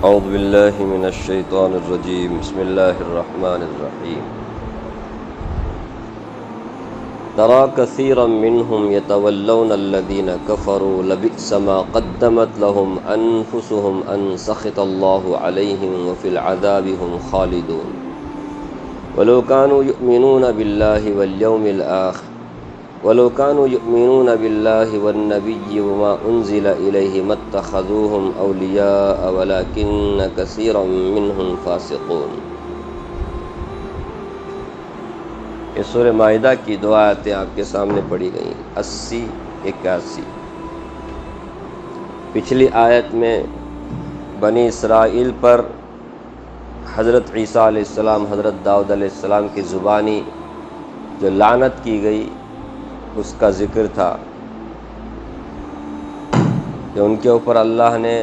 اعوذ باللہ من الشیطان الرجیم بسم اللہ الرحمن الرحیم ترى كثيرا منهم يتولون الذين كفروا لبئس ما قدمت لهم أنفسهم أن سخط الله عليهم وفي العذاب هم خالدون ولو كانوا يؤمنون بالله واليوم الآخر ولو كانوا يؤمنون بالله والنبي وما أنزل إليه ما اتخذوهم أولياء ولكن كثيرا منهم فاسقون۔ یہ سورہ مائدہ کی دو آیتیں آپ کے سامنے پڑھی گئیں، 80 81۔ پچھلی آیت میں بنی اسرائیل پر حضرت عیسیٰ علیہ السلام، حضرت داؤد علیہ السلام کی زبانی جو لعنت کی گئی اس کا ذکر تھا کہ ان کے اوپر اللہ نے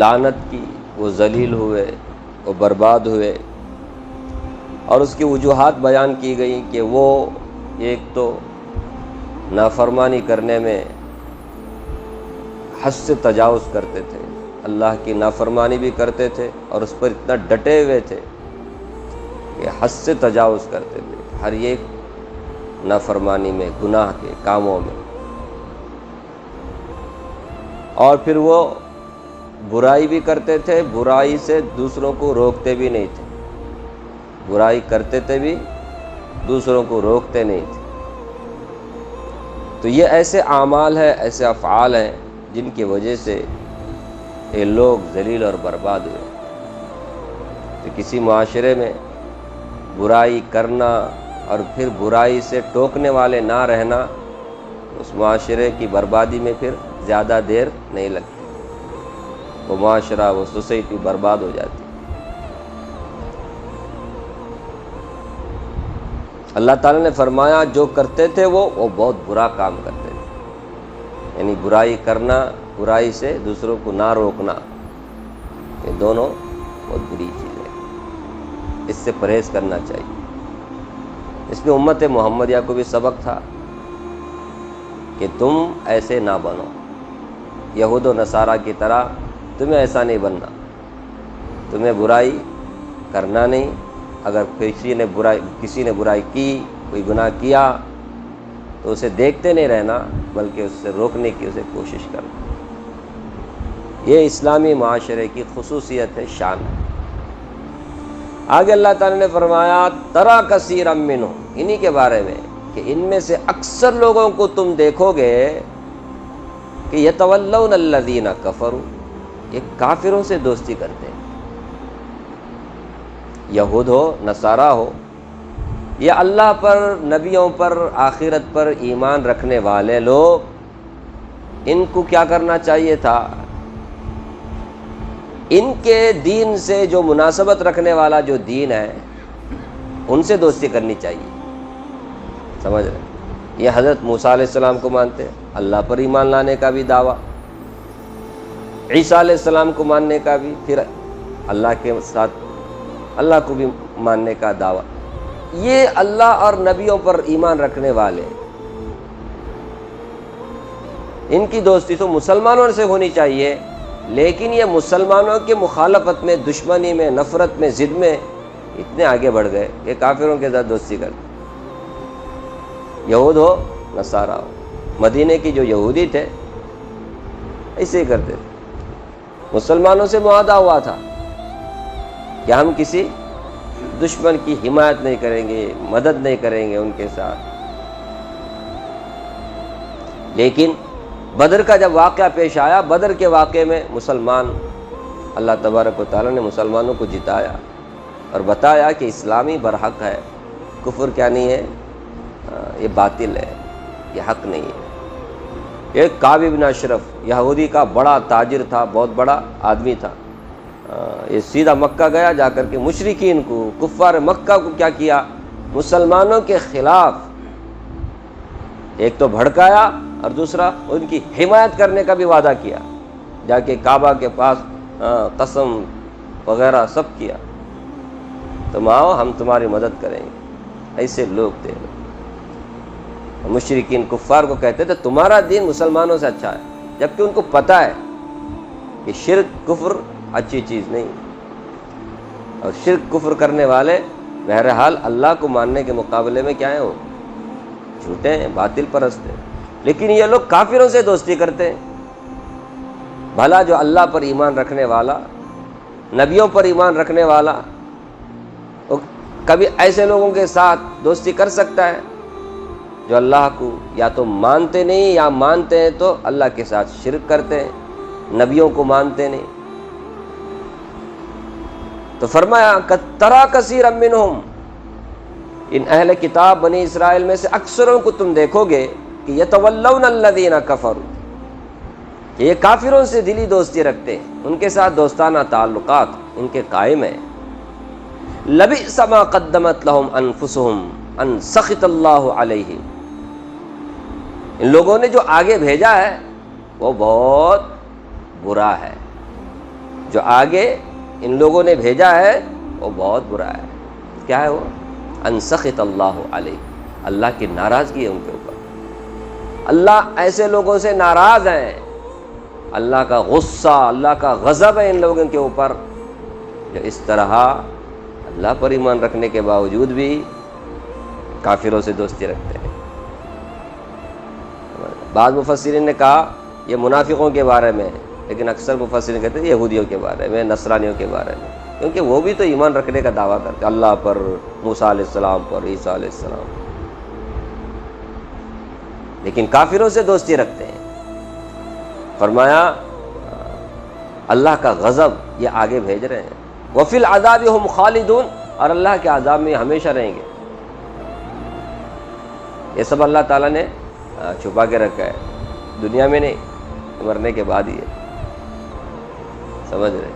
لعنت کی، وہ ذلیل ہوئے، وہ برباد ہوئے، اور اس کی وجوہات بیان کی گئی کہ وہ ایک تو نافرمانی کرنے میں حد سے تجاوز کرتے تھے، اللہ کی نافرمانی بھی کرتے تھے اور اس پر اتنا ڈٹے ہوئے تھے کہ حد سے تجاوز کرتے تھے ہر ایک نافرمانی میں، گناہ کے کاموں میں، اور پھر وہ برائی بھی کرتے تھے، برائی سے دوسروں کو روکتے بھی نہیں تھے، برائی کرتے تھے بھی دوسروں کو روکتے نہیں تھے۔ تو یہ ایسے اعمال ہیں، ایسے افعال ہیں جن کی وجہ سے یہ لوگ ذلیل اور برباد ہوئے۔ تو کسی معاشرے میں برائی کرنا اور پھر برائی سے ٹوکنے والے نہ رہنا، اس معاشرے کی بربادی میں پھر زیادہ دیر نہیں لگتی، وہ معاشرہ، وہ سوسائٹی برباد ہو جاتی۔ اللہ تعالیٰ نے فرمایا جو کرتے تھے وہ بہت برا کام کرتے تھے، یعنی برائی کرنا، برائی سے دوسروں کو نہ روکنا، یہ دونوں بہت بری چیز ہے، اس سے پرہیز کرنا چاہیے۔ اس میں امت محمدیہ کو بھی سبق تھا کہ تم ایسے نہ بنو، یہود و نصارہ کی طرح تمہیں ایسا نہیں بننا، تمہیں برائی کرنا نہیں، اگر کسی نے برائی کی، کوئی گناہ کیا تو اسے دیکھتے نہیں رہنا، بلکہ اس سے روکنے کی اسے کوشش کرنا۔ یہ اسلامی معاشرے کی خصوصیت ہے، شان ہے۔ آگے اللہ تعالیٰ نے فرمایا ترى كثيرا منهم، انہی کے بارے میں کہ ان میں سے اکثر لوگوں کو تم دیکھو گے کہ يتولون الذين كفروا، یہ کافروں سے دوستی کرتے ہیں، یہود ہو، نصارہ ہو، یا اللہ پر، نبیوں پر، آخرت پر ایمان رکھنے والے لوگ، ان کو کیا کرنا چاہیے تھا؟ ان کے دین سے جو مناسبت رکھنے والا جو دین ہے ان سے دوستی کرنی چاہیے، سمجھ رہے؟ یہ حضرت موسیٰ علیہ السلام کو مانتے ہیں، اللہ پر ایمان لانے کا بھی دعویٰ، عیسیٰ علیہ السلام کو ماننے کا بھی، پھر اللہ کے ساتھ اللہ کو بھی ماننے کا دعویٰ۔ یہ اللہ اور نبیوں پر ایمان رکھنے والے، ان کی دوستی تو مسلمانوں سے ہونی چاہیے، لیکن یہ مسلمانوں کے مخالفت میں، دشمنی میں، نفرت میں، ضد میں اتنے آگے بڑھ گئے کہ کافروں کے ساتھ دوستی کرتے، یہود ہو، نصارہ ہو۔ مدینے کی جو یہودی تھے ایسے ہی کرتے تھے، مسلمانوں سے معاہدہ ہوا تھا کہ ہم کسی دشمن کی حمایت نہیں کریں گے، مدد نہیں کریں گے ان کے ساتھ۔ لیکن بدر کا جب واقعہ پیش آیا، بدر کے واقعے میں مسلمان، اللہ تبارک و تعالیٰ نے مسلمانوں کو جتایا اور بتایا کہ اسلامی برحق ہے، کفر کیا نہیں ہے، یہ باطل ہے، یہ حق نہیں ہے۔ ایک کعب بن اشرف یہودی کا بڑا تاجر تھا، بہت بڑا آدمی تھا، یہ سیدھا مکہ گیا، جا کر کے مشرکین کو، کفار مکہ کو کیا کیا؟ مسلمانوں کے خلاف ایک تو بھڑکایا اور دوسرا ان کی حمایت کرنے کا بھی وعدہ کیا، جا کے کعبہ کے پاس قسم وغیرہ سب کیا، تم آؤ ہم تمہاری مدد کریں گے۔ ایسے لوگ تھے، مشرکین کفار کو کہتے تھے تمہارا دین مسلمانوں سے اچھا ہے، جبکہ ان کو پتہ ہے کہ شرک کفر اچھی چیز نہیں، اور شرک کفر کرنے والے بہرحال اللہ کو ماننے کے مقابلے میں کیا ہیں؟ وہ جھوٹے ہیں، باطل پرست ہیں۔ لیکن یہ لوگ کافروں سے دوستی کرتے ہیں۔ بھلا جو اللہ پر ایمان رکھنے والا، نبیوں پر ایمان رکھنے والا، وہ کبھی ایسے لوگوں کے ساتھ دوستی کر سکتا ہے جو اللہ کو یا تو مانتے نہیں، یا مانتے ہیں تو اللہ کے ساتھ شرک کرتے ہیں، نبیوں کو مانتے نہیں؟ تو فرمایا ترا کثیرا منہم، ان اہل کتاب بنی اسرائیل میں سے اکثروں کو تم دیکھو گے کہ یتولون الذین کفروا، کہ یہ کافروں سے دلی دوستی رکھتے ہیں، ان کے ساتھ دوستانہ تعلقات ان کے قائم ہیں۔ لبئس ما قدمت لهم انفسهم ان سخط اللہ علیہم، ان لوگوں نے جو آگے بھیجا ہے وہ بہت برا ہے، جو آگے ان لوگوں نے بھیجا ہے وہ بہت برا ہے۔ کیا ہے وہ؟ ان سخط اللہ علیہ، اللہ کی ناراضگی ہے ان کے اوپر، اللہ ایسے لوگوں سے ناراض ہیں، اللہ کا غصہ، اللہ کا غضب ہے ان لوگوں کے اوپر جو اس طرح اللہ پر ایمان رکھنے کے باوجود بھی کافروں سے دوستی رکھتے ہیں۔ بعض مفسرین نے کہا یہ منافقوں کے بارے میں ہے، لیکن اکثر مفسرین کہتے ہیں یہودیوں کے بارے میں، نصرانیوں کے بارے میں، کیونکہ وہ بھی تو ایمان رکھنے کا دعویٰ کرتے ہیں اللہ پر، موسیٰ علیہ السلام پر، عیسیٰ علیہ السلام پر، لیکن کافروں سے دوستی رکھتے ہیں۔ فرمایا اللہ کا غضب یہ آگے بھیج رہے ہیں۔ وفی العذاب ہم خالدون، اور اللہ کے عذاب میں ہمیشہ رہیں گے۔ یہ سب اللہ تعالیٰ نے چھپا کے رکھا ہے، دنیا میں نہیں، مرنے کے بعد ہی ہے۔ سمجھ رہے؟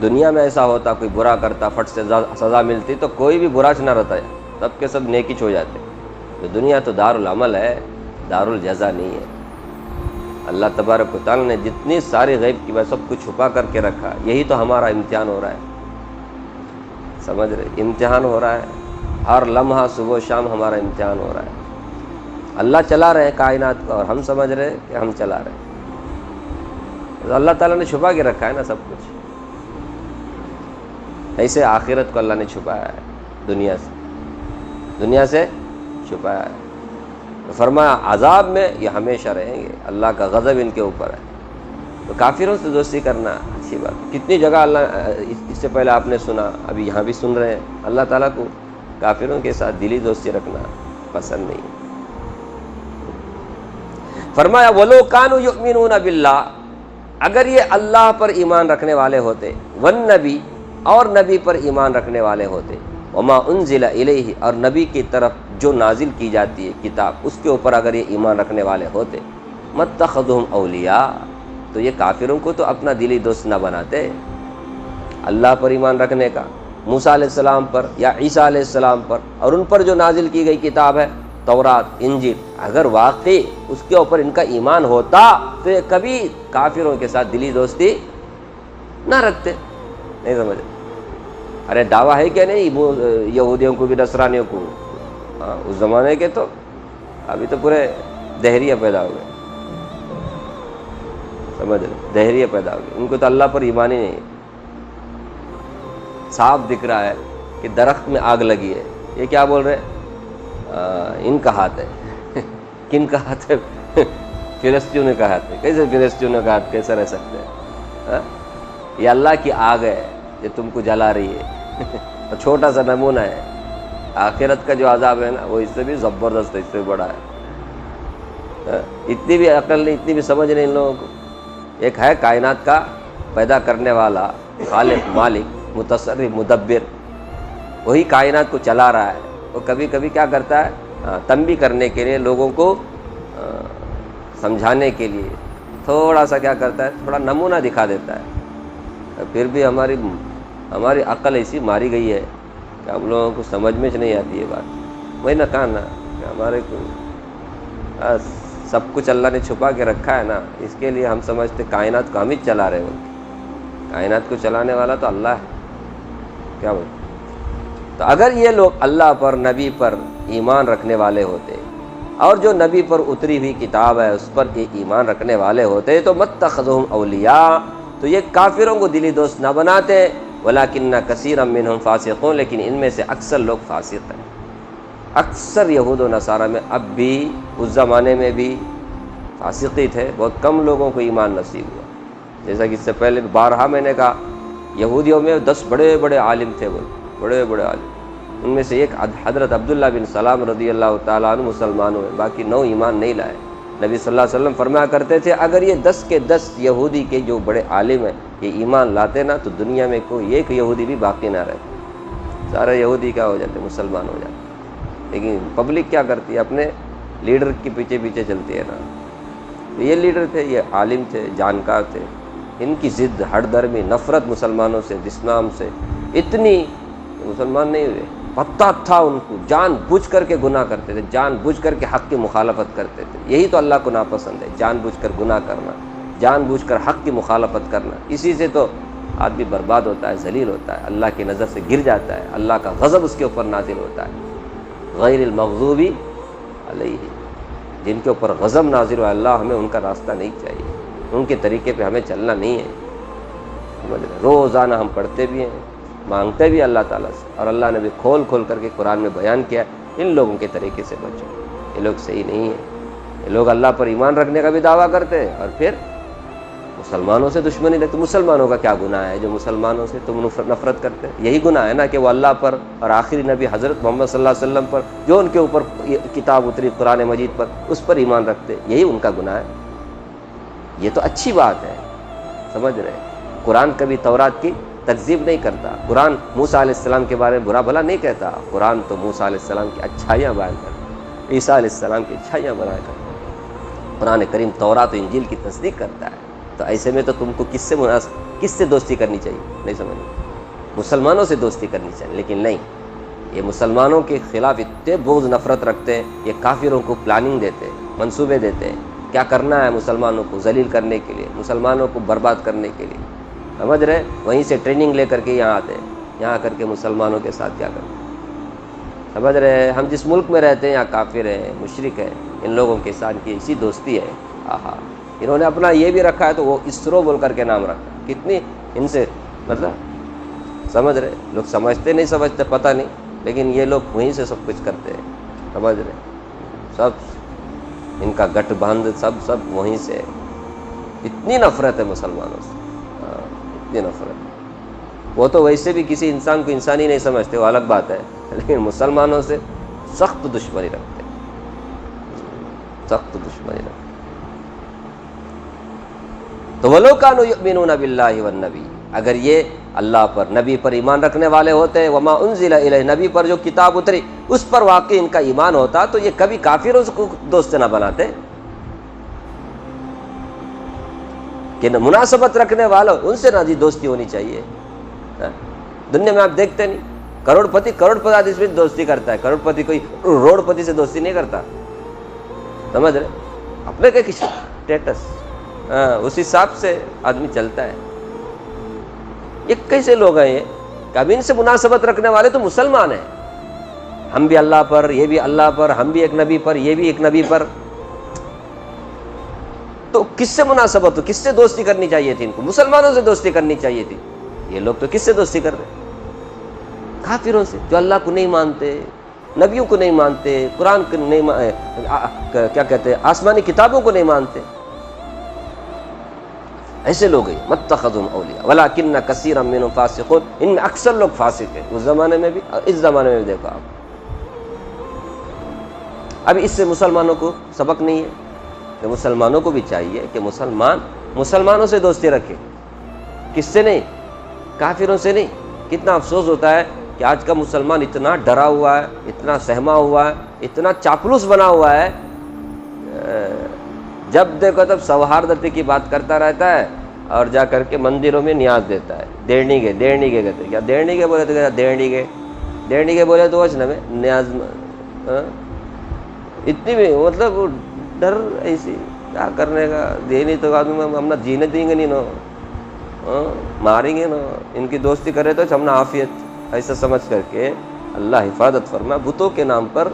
دنیا میں ایسا ہوتا، کوئی برا کرتا، فٹ سے سزا ملتی تو کوئی بھی برا نہ رہتا ہے، سب کے سب نیکی ہو جاتے۔ تو دنیا تو دار العمل ہے، دار الجزا نہیں ہے۔ اللہ تبارک و تعالیٰ نے جتنی ساری غیب کی بات سب کچھ چھپا کر کے رکھا، یہی تو ہمارا امتحان ہو رہا ہے۔ سمجھ رہے؟ امتحان ہو رہا ہے، ہر لمحہ صبح و شام ہمارا امتحان ہو رہا ہے۔ اللہ چلا رہے ہیں کائنات کو، اور ہم سمجھ رہے ہیں کہ ہم چلا رہے ہیں۔ تو اللہ تعالیٰ نے چھپا کے رکھا ہے نا سب کچھ، ایسے آخرت کو اللہ نے چھپایا ہے دنیا سے چھپایا ہے۔ تو فرمایا عذاب میں یہ ہمیشہ رہیں گے، اللہ کا غضب ان کے اوپر ہے۔ تو کافروں سے دوستی کرنا اچھی بات ہے۔ کتنی جگہ اللہ، اس سے پہلے آپ نے سنا، ابھی یہاں بھی سن رہے ہیں، اللہ تعالیٰ کو کافروں کے ساتھ دلی دوستی رکھنا پسند نہیں ہے۔ فرمایا وَلَوْ كَانُوا يُؤْمِنُونَ بِاللَّهِ، اگر یہ اللہ پر ایمان رکھنے والے ہوتے، والنبی، اور نبی پر ایمان رکھنے والے ہوتے، وَمَا أُنزِلَ إِلَيْهِ، اور نبی کی طرف جو نازل کی جاتی ہے کتاب، اس کے اوپر اگر یہ ایمان رکھنے والے ہوتے، مَتَّخَذُهُمْ أَوْلِيَاءَ، تو یہ کافروں کو تو اپنا دلی دوست نہ بناتے۔ اللہ پر ایمان رکھنے کا، موسیٰ علیہ السلام پر یا عیسیٰ علیہ السلام پر، اور ان پر جو نازل کی گئی کتاب ہے تورات، انجیل، اگر واقعی اس کے اوپر ان کا ایمان ہوتا تو یہ کبھی کافروں کے ساتھ دلی دوستی نہ رکھتے۔ نہیں سمجھے؟ ارے دعویٰ ہے کہ نہیں یہودیوں کو بھی، نصرانیوں کو، اس زمانے کے تو ابھی تو پورے دہریہ پیدا ہو گئے، سمجھ رہے؟ دہریہ پیدا ہو گئے، ان کو تو اللہ پر ایمان ہی نہیں۔ صاف دکھ رہا ہے کہ درخت میں آگ لگی ہے، یہ کیا بول رہے ہیں؟ ان کا ہاتھ ہے۔ کن کا ہاتھ ہے؟ فلسطینیوں کا ہاتھ ہے۔ کیسے فلسطینیوں کا ہاتھ کیسے رہ سکتے ہیں؟ یہ اللہ کی آگ ہے جو تم کو جلا رہی ہے، اور چھوٹا سا نمونہ ہے۔ آخرت کا جو عذاب ہے نا وہ اس سے بھی زبردست ہے، اس سے بڑا ہے۔ اتنی بھی عقل نہیں، اتنی بھی سمجھ نہیں ان لوگوں کو۔ ایک ہے کائنات کا پیدا کرنے والا، خالق، مالک، متصرف، مدبر، وہی کائنات کو چلا رہا ہے۔ وہ کبھی کبھی کیا کرتا ہے، تنبیہ کرنے کے لیے، لوگوں کو سمجھانے کے لیے تھوڑا سا کیا کرتا ہے، تھوڑا نمونہ دکھا دیتا ہے۔ پھر بھی ہماری عقل ایسی ماری گئی ہے کہ ہم لوگوں کو سمجھ میں نہیں آتی یہ بات۔ وہی نہ کہا نا کہ ہمارے کو سب کچھ اللہ نے چھپا کے رکھا ہے نا، اس کے لیے ہم سمجھتے کائنات کو ہم ہی چلا رہے ہیں۔ کائنات کو چلانے والا تو اللہ ہے۔ کیا بولتے؟ تو اگر یہ لوگ اللہ پر، نبی پر ایمان رکھنے والے ہوتے، اور جو نبی پر اتری ہوئی کتاب ہے اس پر ایمان رکھنے والے ہوتے تو متخذہم اولیاء، تو یہ کافروں کو دلی دوست نہ بناتے، ولکن کثیرا منہم فاسقون، لیکن ان میں سے اکثر لوگ فاسق ہیں۔ اکثر یہود و نصارہ میں اب بھی، اس زمانے میں بھی فاسقی تھے، بہت کم لوگوں کو ایمان نصیب ہوا۔ جیسا کہ اس سے پہلے بارہا میں نے کہا، یہودیوں میں 10 بڑے بڑے عالم تھے، وہ بڑے بڑے عالم، ان میں سے ایک حضرت عبداللہ بن سلام رضی اللہ تعالیٰ عنہ مسلمان ہوئے، باقی 9 ایمان نہیں لائے۔ نبی صلی اللہ علیہ وسلم فرمایا کرتے تھے اگر یہ 10 کے 10 یہودی کے جو بڑے عالم ہیں یہ ایمان لاتے نا تو دنیا میں کوئی ایک یہودی بھی باقی نہ رہتے، سارے یہودی کیا ہو جاتے، مسلمان ہو جاتے۔ لیکن پبلک کیا کرتی ہے، اپنے لیڈر کے پیچھے پیچھے چلتی ہے نا۔ تو یہ لیڈر تھے، یہ عالم تھے، جانکار تھے، ان کی ضد، ہٹ درمی، نفرت مسلمانوں سے، اسلام سے اتنی، مسلمان نہیں ہوئے، پتہ تھا ان کو، جان بوجھ کر کے گناہ کرتے تھے، جان بوجھ کر کے حق کی مخالفت کرتے تھے۔ یہی تو اللہ کو ناپسند ہے، جان بوجھ کر گناہ کرنا، جان بوجھ کر حق کی مخالفت کرنا۔ اسی سے تو آدمی برباد ہوتا ہے، ذلیل ہوتا ہے، اللہ کی نظر سے گر جاتا ہے، اللہ کا غضب اس کے اوپر نازل ہوتا ہے۔ غیر المغضوب علیہ، جن کے اوپر غضب نازل ہو، اللہ ہمیں ان کا راستہ نہیں چاہیے، ان کے طریقے پہ ہمیں چلنا نہیں ہے۔ سمجھ رہے؟ روزانہ ہم پڑھتے بھی ہیں، مانگتے بھی اللہ تعالیٰ سے، اور اللہ نے بھی کھول کھول کر کے قرآن میں بیان کیا ہے ان لوگوں کے طریقے سے بچو، یہ لوگ صحیح نہیں ہیں۔ یہ لوگ اللہ پر ایمان رکھنے کا بھی دعویٰ کرتے ہیں اور پھر مسلمانوں سے دشمنی رکھتے۔ مسلمانوں کا کیا گناہ ہے جو مسلمانوں سے تم نفرت کرتے ہیں؟ یہی گناہ ہے نا کہ وہ اللہ پر اور آخری نبی حضرت محمد صلی اللہ علیہ وسلم پر، جو ان کے اوپر کتاب اتری قرآن مجید پر، اس پر ایمان رکھتے، یہی ان کا گناہ ہے۔ یہ تو اچھی بات ہے، سمجھ رہے ہیں؟ قرآن کبھی تورات کی تکذیب نہیں کرتا، قرآن موسیٰ علیہ السلام کے بارے میں برا بھلا نہیں کہتا، قرآن تو موسیٰ علیہ السلام کی اچھائیاں بیان کرتا ہے، عیسیٰ علیہ السلام کی اچھائیاں بیان کرتا ہے۔ قرآن کریم تورات و انجیل کی تصدیق کرتا ہے، تو ایسے میں تو تم کو کس سے دوستی کرنی چاہیے؟ نہیں سمجھ، مسلمانوں سے دوستی کرنی چاہیے، لیکن نہیں، یہ مسلمانوں کے خلاف اتنے بغض نفرت رکھتے ہیں، یہ کافروں کو پلاننگ دیتے ہیں، منصوبے دیتے ہیں، کیا کرنا ہے مسلمانوں کو ذلیل کرنے کے لیے، مسلمانوں کو برباد کرنے کے لیے، سمجھ رہے؟ وہیں سے ٹریننگ لے کر کے یہاں آتے ہیں، یہاں آ کر کے مسلمانوں کے ساتھ کیا کرتے ہیں، سمجھ رہے؟ ہم جس ملک میں رہتے ہیں یہاں کافر ہیں، مشرک ہیں، ان لوگوں کے ساتھ کی اسی دوستی ہے۔ آہا، انہوں نے اپنا یہ بھی رکھا ہے تو وہ اسرو بول کر کے نام رکھا، کتنی ان سے مطلب، سمجھ رہے؟ لوگ سمجھتے نہیں سمجھتے پتہ نہیں، لیکن یہ لوگ وہیں سے سب کچھ کرتے ہیں، سمجھ رہے؟ سب ان کا گٹھ بند سب وہیں سے ہے۔ اتنی نفرت ہے مسلمانوں سے، اتنی نفرت، وہ تو ویسے بھی کسی انسان کو انسانی نہیں سمجھتے، وہ الگ بات ہے، لیکن مسلمانوں سے سخت دشمنی رکھتے ہیں، سخت دشمنی رکھتے ہیں۔ تو وَلَوْ كَانُوا يُؤْمِنُونَ بِاللَّهِ وَالنَّبِيِّ، اگر یہ اللہ پر، نبی پر ایمان رکھنے والے ہوتے، وَمَا أُنزِلَ إِلَيْهِ، نبی پر جو کتاب اتری اس پر واقعی ان کا ایمان ہوتا، تو یہ کبھی کافروں کو دوست نہ بناتے، کہ مناسبت رکھنے والوں ان سے نہ دوستی ہونی چاہیے۔ دنیا میں آپ دیکھتے نہیں، کروڑ پتی آدمی سے دوستی کرتا ہے، کروڑ پتی کوئی روڑ پتی سے دوستی نہیں کرتا، سمجھ رہے؟ اپنے کے اسٹیٹس، اس حساب سے آدمی چلتا ہے۔ یہ کیسے لوگ ہیں یہ کہ اب ان سے مناسبت رکھنے والے تو مسلمان ہیں، ہم بھی اللہ پر، یہ بھی اللہ پر، ہم بھی ایک نبی پر، یہ بھی ایک نبی پر، تو کس سے مناسبت ہو، کس سے دوستی کرنی چاہیے تھی؟ ان کو مسلمانوں سے دوستی کرنی چاہیے تھی۔ یہ لوگ تو کس سے دوستی کر رہے ہیں؟ کافروں سے، جو اللہ کو نہیں مانتے، نبیوں کو نہیں مانتے، قرآن کو نہیں کیا کہتے ہیں، آسمانی کتابوں کو نہیں مانتے، ایسے لوگ ہیں۔ متخذہم اولیاء ولکن کثیرا منہم فاسقون، ان میں اکثر لوگ فاسق ہیں، اس زمانے میں بھی اور اس زمانے میں بھی دیکھو آپ۔ اب اس سے مسلمانوں کو سبق نہیں ہے کہ مسلمانوں کو بھی چاہیے کہ مسلمانوں سے دوستی رکھے، کس سے نہیں؟ کافروں سے نہیں۔ کتنا افسوس ہوتا ہے کہ آج کا مسلمان اتنا ڈرا ہوا ہے، اتنا سہما ہوا ہے، اتنا چاپلوس بنا ہوا ہے، جب دیکھو تب سوہاردتی کی بات کرتا رہتا ہے اور جا کر کے مندروں میں نیاز دیتا ہے، دیڑنی گے کہتے ہیں، کیا دیڑنی گے بولے تو کیا دیڑنی گے بولے تو وچ میں نیاز، اتنی بھی مطلب ڈر، ایسی کیا کرنے کا، دینی تو آدمی ہم نہ جینے دیں گے نہیں نا، ماریں گے نا، ان کی دوستی کرے تو ہم نہ عافیت، ایسا سمجھ کر کے اللہ حفاظت فرما، بتوں کے نام پر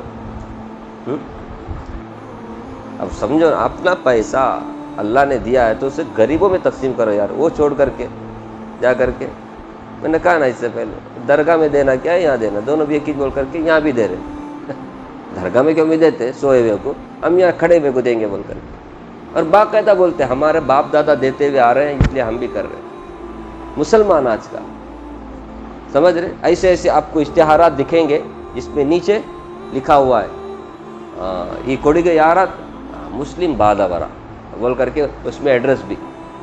اب سمجھو اپنا پیسہ اللہ نے دیا ہے تو اسے غریبوں میں تقسیم کرو یار، وہ چھوڑ کر کے جا کر کے، میں نے کہا نا اس سے پہلے، درگاہ میں دینا کیا ہے، یہاں دینا، دونوں بھی ایک ہی بول کر کے یہاں بھی دے رہے درگاہ میں کیوں بھی دیتے سوئے ہوئے کو، ہم یہاں کھڑے ہوئے کو دیں گے بول کر کے، اور باقاعدہ بولتے ہمارے باپ دادا دیتے ہوئے آ رہے ہیں اس لیے ہم بھی کر رہے ہیں۔ مسلمان آج کا سمجھ رہے، ایسے ایسے آپ کو اشتہارات دکھیں گے جس میں نیچے لکھا ہوا ہے یہ کوڑی کے یارات مسلم بادہ برا بول کر کے، اس میں ایڈریس بھی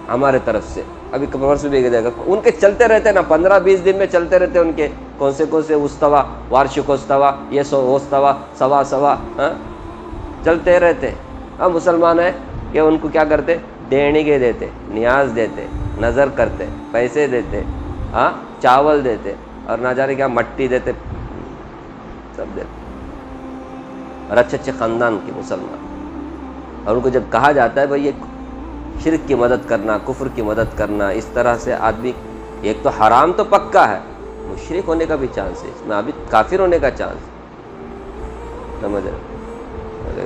ہمارے طرف سے ابھی پرسوں بھی دے گا، ان کے چلتے رہتے ہیں نا 15-20 دن میں چلتے رہتے ہیں ان کے کون سے استوا، وارشکوستوا، یہ اوستوا، سوا چلتے رہتے۔ ہم مسلمان ہیں کہ ان کو کیا کرتے، دینے دیتے، نیاز دیتے، نظر کرتے، پیسے دیتے، چاول دیتے، اور نہ جانے کیا مٹی دیتے، سب دیتے، اور اچھے اچھے خاندان کے مسلمان، اور ان کو جب کہا جاتا ہے بھائی یہ شرک کی مدد کرنا، کفر کی مدد کرنا، اس طرح سے آدمی ایک تو حرام تو پکا ہے، مشرک ہونے کا بھی چانس ہے، اس میں ابھی کافر ہونے کا چانس ہے،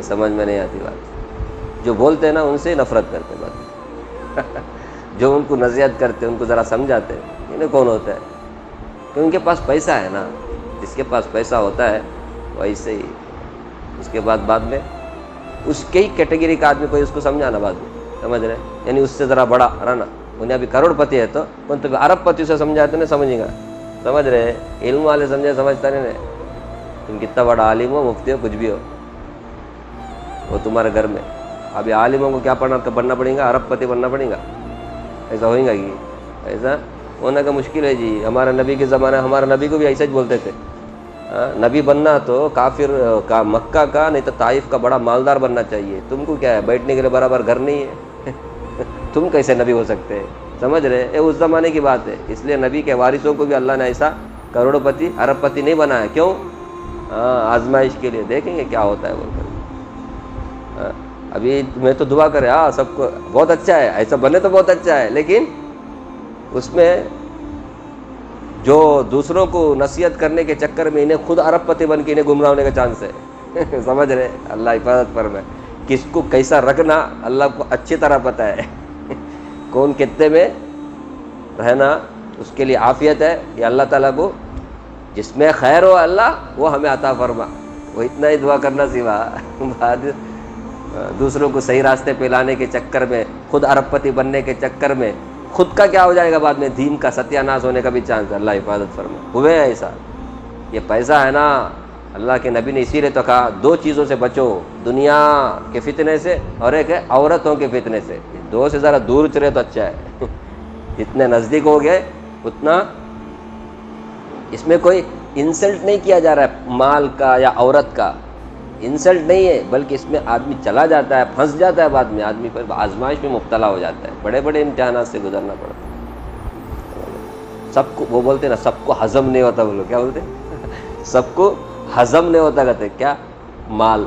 سمجھ میں نہیں آتی بات، جو بولتے ہیں نا ان سے نفرت کرتے بات جو ان کو نصیحت کرتے ان کو ذرا سمجھاتے انہیں کون ہوتا ہے، کہ ان کے پاس پیسہ ہے نا، جس کے پاس پیسہ ہوتا ہے ویسے ہی اس کے بعد میں اس کے ہی کیٹیگری کا آدمی کوئی اس کو سمجھانا بعد میں، سمجھ رہے، یعنی اس سے ذرا بڑا رہنا، انہیں ابھی کروڑ پتی ہے تو کون تو ارب پتی سے سمجھاتے نہیں سمجھے گا، سمجھ رہے، علم والے سمجھتا نہیں، تم کتنا بڑا عالم ہو، مفتی ہو، کچھ بھی ہو، وہ تمہارے گھر میں، ابھی عالموں کو کیا بننا پڑے گا، ارب پتی بننا پڑے گا، ایسا ہوئے گا کہ ایسا ہونا کا مشکل ہے جی، ہمارا نبی کے زمانے ہمارے نبی کو بھی ایسا ہی بولتے تھے، نبی بننا تو کافر کا مکہ کا نہیں تو طائف کا بڑا مالدار بننا چاہیے، تم کو کیا ہے بیٹھنے کے لیے برابر گھر نہیں ہے تم کیسے نبی ہو سکتے ہیں، سمجھ رہے، یہ اس زمانے کی بات ہے، اس لیے نبی کے وارثوں کو بھی اللہ نے ایسا کروڑ پتی ارب پتی نہیں بنایا، کیوں، آزمائش کے لیے، دیکھیں گے کیا ہوتا ہے بول کر، ابھی میں تو دعا کرے سب کو بہت اچھا ہے، ایسا بنے تو بہت اچھا ہے، لیکن اس میں جو دوسروں کو نصیحت کرنے کے چکر میں انہیں خود ارب پتی بن کے انہیں گمراہ ہونے کا چانس ہے سمجھ رہے، اللہ حفاظت فرمائے، کس کو کیسا رکھنا اللہ کو اچھی طرح پتہ ہے کون کتنے میں رہنا، اس کے لیے عافیت ہے، یہ اللہ تعالیٰ کو جس میں خیر ہو اللہ وہ ہمیں عطا فرما، وہ اتنا ہی دعا کرنا سوا بعد دوسروں کو صحیح راستے پہ لانے کے چکر میں، خود ارب پتی بننے کے چکر میں خود کا کیا ہو جائے گا، بعد میں دین کا ستیہ ناش ہونے کا بھی چانس ہے، اللہ حفاظت فرما، ہوئے ایسا، یہ پیسہ ہے نا، اللہ کے نبی نے اسی لیے تو کہا 2 چیزوں سے بچو، دنیا کے فتنے سے اور ایک ہے عورتوں کے فتنے سے، 2 سے ذرا دور چلے تو اچھا ہے جتنے نزدیک ہو گئے اتنا، اس میں کوئی انسلٹ نہیں کیا جا رہا ہے مال کا یا عورت کا، انسلٹ نہیں ہے، بلکہ اس میں آدمی چلا جاتا ہے، پھنس جاتا ہے، بعد میں آدمی پر آزمائش میں مبتلا ہو جاتا ہے، بڑے بڑے امتحانات سے گزرنا پڑتا ہے، سب کو وہ بولتے ہیں نا سب کو ہضم نہیں ہوتا، بولو کیا بولتے ہیں سب کو ہضم نہیں ہوتا، کہتے کیا مال،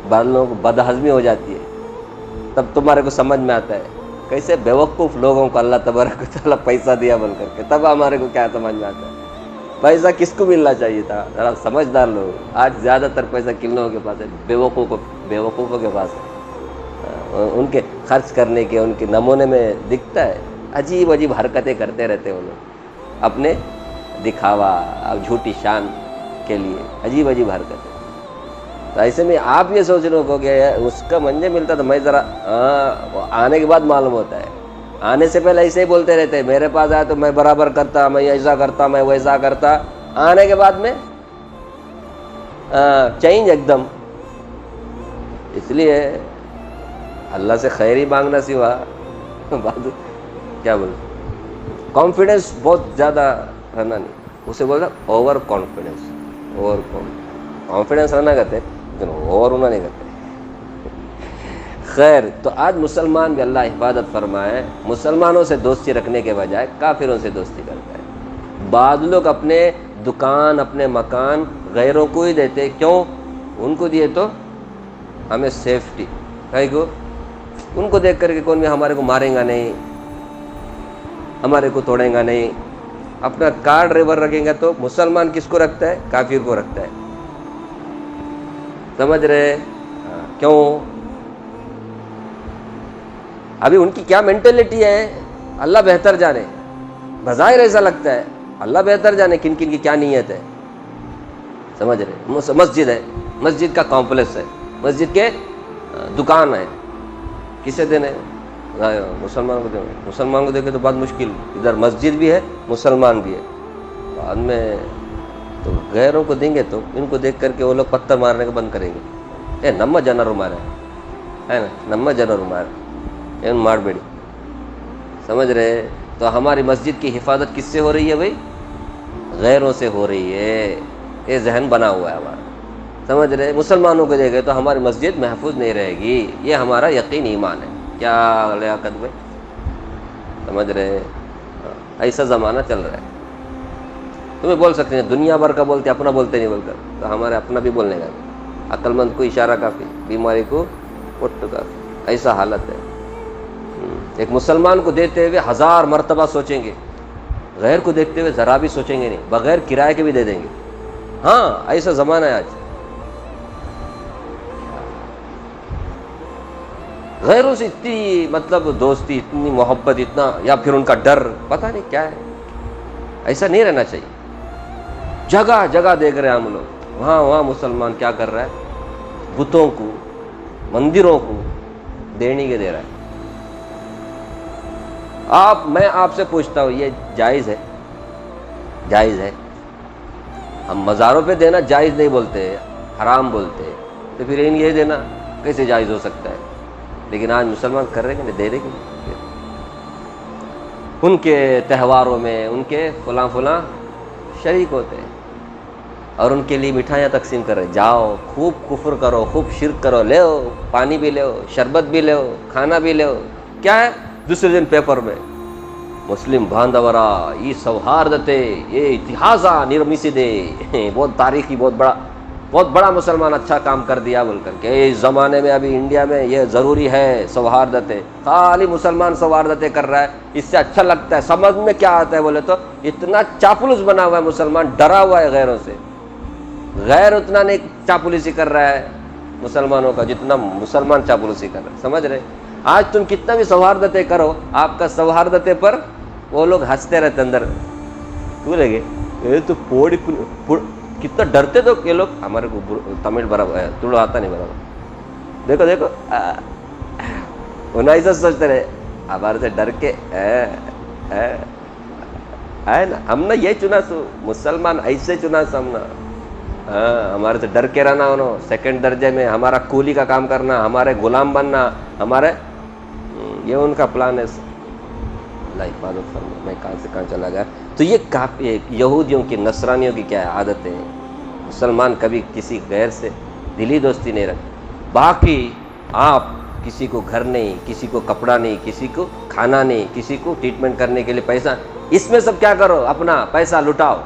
بعض لوگوں کو بد ہضمی ہو جاتی ہے، تب تمہارے کو سمجھ میں آتا ہے کیسے بیوقوف لوگوں کو اللہ تبارک و تعالیٰ پیسہ دیا بول کر کے، تب ہمارے کو کیا سمجھ میں آتا ہے پیسہ کس کو ملنا چاہیے تھا، ذرا سمجھدار لوگ، آج زیادہ تر پیسہ کن لوگوں کے پاس ہے، بیوقوفوں کے پاس ہے، ان کے خرچ کرنے کے ان کے نمونے میں دکھتا ہے، عجیب عجیب حرکتیں کرتے رہتے ہیں وہ لوگ اپنے دکھاوا اور جھوٹی شان کے لیے، عجیب عجیب حرکتیں، تو ایسے میں آپ یہ سوچ رہے ہو کہ اس کا منجے ملتا تو میں ذرا آنے کے بعد معلوم ہوتا ہے، آنے سے پہلے ایسے ہی بولتے رہتے ہیں میرے پاس آیا تو میں برابر کرتا، میں ایسا کرتا، میں ویسا کرتا، آنے کے بعد میں چینج ایک دم، اس لیے اللہ سے خیر ہی مانگنا سوا بات کیا بولتے، کانفیڈنس بہت زیادہ رہنا نہیں، اسے بولتا اوور کانفیڈنس رہنا کہتے لیکن اوور ہونا نہیں کہتے، خیر، تو آج مسلمان بھی اللہ حفاظت فرمائے، مسلمانوں سے دوستی رکھنے کے بجائے کافروں سے دوستی کرتا ہے، بعض لوگ اپنے دکان اپنے مکان غیروں کو ہی دیتے، کیوں، ان کو دیے تو ہمیں سیفٹی، کہیں کو ان کو دیکھ کر کے کون بھی ہمارے کو ماریں گا نہیں، ہمارے کو توڑیں گا نہیں، اپنا کار ڈرائیور رکھیں گا، تو مسلمان کس کو رکھتا ہے، کافر کو رکھتا ہے، سمجھ رہے، کیوں؟ ابھی ان کی کیا مینٹلٹی ہے اللہ بہتر جانے، بظاہر ایسا لگتا ہے، اللہ بہتر جانے کن کن کی کیا نیت ہے، سمجھ رہے؟ مسجد ہے، مسجد کا کمپلیکس ہے، مسجد کے دکان ہے، کسے دینے؟ مسلمان کو دینے، مسلمان کو دیکھے تو بات مشکل، ادھر مسجد بھی ہے مسلمان بھی ہے، بعد میں تو غیروں کو دیں گے تو ان کو دیکھ کر کے وہ لوگ پتھر مارنے کو بند کریں گے، نم جنا رومارے ہے نا، نم جنا رومارے ماربیڑی، سمجھ رہے؟ تو ہماری مسجد کی حفاظت کس سے ہو رہی ہے بھائی؟ غیروں سے ہو رہی ہے، یہ ذہن بنا ہوا ہے ہمارا، سمجھ رہے؟ مسلمانوں کو دیکھے تو ہماری مسجد محفوظ نہیں رہے گی، یہ ہمارا یقین ایمان ہے، کیا لیاقت بھائی، سمجھ رہے؟ ایسا زمانہ چل رہا ہے، تمہیں بول سکتے ہیں دنیا بھر کا بولتے اپنا بولتے نہیں بول کر، تو ہمارے اپنا بھی بولنے کا، عقل مند کو اشارہ کافی، بیماری کو پٹ کافی، ایسا حالت ہے۔ ایک مسلمان کو دیتے ہوئے 1000 مرتبہ سوچیں گے، غیر کو دیکھتے ہوئے ذرا بھی سوچیں گے نہیں، بغیر کرائے کے بھی دے دیں گے، ہاں ایسا زمانہ ہے آج۔ غیروں سے اتنی مطلب دوستی، اتنی محبت، اتنا، یا پھر ان کا ڈر، پتہ نہیں کیا ہے، ایسا نہیں رہنا چاہیے۔ جگہ جگہ دیکھ رہے ہیں ہم لوگ، وہاں مسلمان کیا کر رہا ہے؟ بتوں کو، مندروں کو دینے کے دے رہا ہے۔ میں آپ سے پوچھتا ہوں، یہ جائز ہے؟ جائز ہے؟ ہم مزاروں پہ دینا جائز نہیں بولتے، حرام بولتے، تو پھر یہ دینا کیسے جائز ہو سکتا ہے؟ لیکن آج مسلمان کر رہے ہیں، دے رہے ہیں ان کے تہواروں میں، ان کے فلاں شریک ہوتے ہیں، اور ان کے لیے مٹھائیاں تقسیم کر رہے، جاؤ خوب کفر کرو، خوب شرک کرو، لے پانی بھی لے، شربت بھی لے، کھانا بھی لے، کیا ہے؟ دوسرے دن پیپر میں مسلم ಬಾಂಧವರ ಈ ಸೌಹಾರ್ದತೆ یہ اتحاد ನಿರ್ಮಿಸಿದೆ، بہت تاریخی، بہت بڑا مسلمان اچھا کام کر دیا بول کر کے، اس زمانے میں ابھی انڈیا میں یہ ضروری ہے سوہاردتے، خالی مسلمان سوہاردتے کر رہا ہے، اس سے اچھا لگتا ہے، سمجھ میں کیا آتا ہے بولے تو اتنا چاپلوس بنا ہوا ہے مسلمان، ڈرا ہوا ہے غیروں سے، غیر اتنا نہیں چاپلوسی کر رہا ہے مسلمانوں کا جتنا مسلمان چاپلوسی کر رہا ہے، سمجھ رہے؟ آج تم کتنا بھی سوہاردتے کرو، آپ کا سوہاردتے پر وہ لوگ ہنستے رہتے اندر، کیوں لگے یہ تو کتنا ڈرتے تو یہ لوگ، ہمارے کو تمل برابر ہے، تڑو آتا نہیں برابر، دیکھو انہیں ایسا سوچتے رہے ہمارے سے ڈر کے ہے نا، ہم نے یہ چنا سو مسلمان ایسے چنا سو ہم نے، ہمارے سے ڈر کے رہنا، انہوں سیکنڈ درجے میں ہمارا کولی کا کام کرنا، ہمارے غلام بننا، ہمارے یہ ان کا پلان ہے۔ اللہ حفاظت فرمائے، میں کہاں سے کہاں چلا گیا۔ تو یہ کافی یہودیوں کی، نصرانیوں کی کیا عادتیں ہیں، مسلمان کبھی کسی غیر سے دلی دوستی نہیں رکھتے، باقی آپ کسی کو گھر نہیں، کسی کو کپڑا نہیں، کسی کو کھانا نہیں، کسی کو ٹریٹمنٹ کرنے کے لیے پیسہ، اس میں سب کیا کرو، اپنا پیسہ لٹاؤ،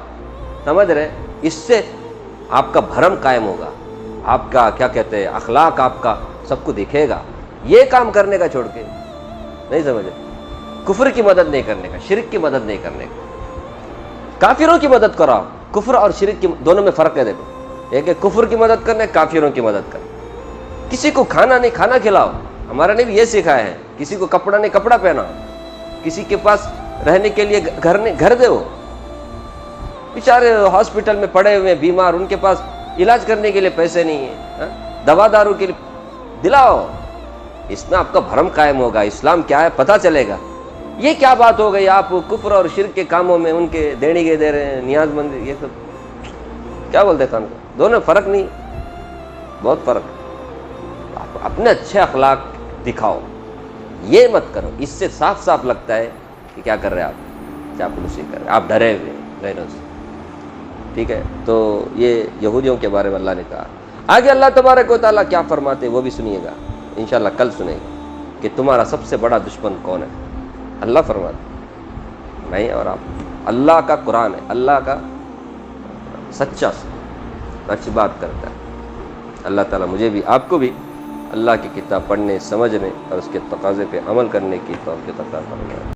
سمجھ رہے؟ اس سے آپ کا بھرم قائم ہوگا، آپ کا کیا کہتے ہیں اخلاق آپ کا سب کو دکھے گا، یہ کام کرنے کا چھوڑ کے نہیں، سمجھے؟ کفر کی مدد نہیں کرنے کا، شرک کی مدد نہیں کرنے کا، کافروں کی مدد کرو، کفر اور شرک کی دونوں میں فرق ہے، دیکھو، ایک ہے کفر کی مدد کرنا، کافروں کی مدد کرنا، کسی کو کھانا نہیں کھانا کھلاؤ، ہمارا نے بھی یہ سکھایا ہے، کسی کو کپڑا نہیں کپڑا پہناؤ، کسی کے پاس رہنے کے لیے گھر نہیں گھر دو، بیچارے ہاسپٹل میں پڑے ہوئے بیمار، ان کے پاس علاج کرنے کے لیے پیسے نہیں ہیں، دوا دارو کے لیے دلاؤ، اس میں آپ کا بھرم قائم ہوگا، اسلام کیا ہے پتہ چلے گا۔ یہ کیا بات ہو گئی، آپ کفر اور شرک کے کاموں میں ان کے دینے کے دے رہے ہیں، نیاز مند، یہ سب کیا بولتے ہیں، دونوں فرق نہیں، بہت فرق ہے۔ آپ اپنے اچھے اخلاق دکھاؤ، یہ مت کرو، اس سے صاف صاف لگتا ہے کہ کیا کر رہے ہیں آپ، چاپلوسی کر رہے ہیں، آپ ڈرے ہوئے غیروں سے، ٹھیک ہے؟ تو یہ یہودیوں کے بارے میں اللہ نے کہا۔ آگے اللہ تبارک و تعالیٰ کیا فرماتے وہ بھی سنیے گا، انشاءاللہ کل سنیں گے کہ تمہارا سب سے بڑا دشمن کون ہے۔ اللہ فرماتے میں اور آپ، اللہ کا قرآن ہے، اللہ کا سچا سچ بات کرتا ہے۔ اللہ تعالیٰ مجھے بھی آپ کو بھی اللہ کی کتاب پڑھنے، سمجھنے اور اس کے تقاضے پہ عمل کرنے کی توفیق عطا فرمائے۔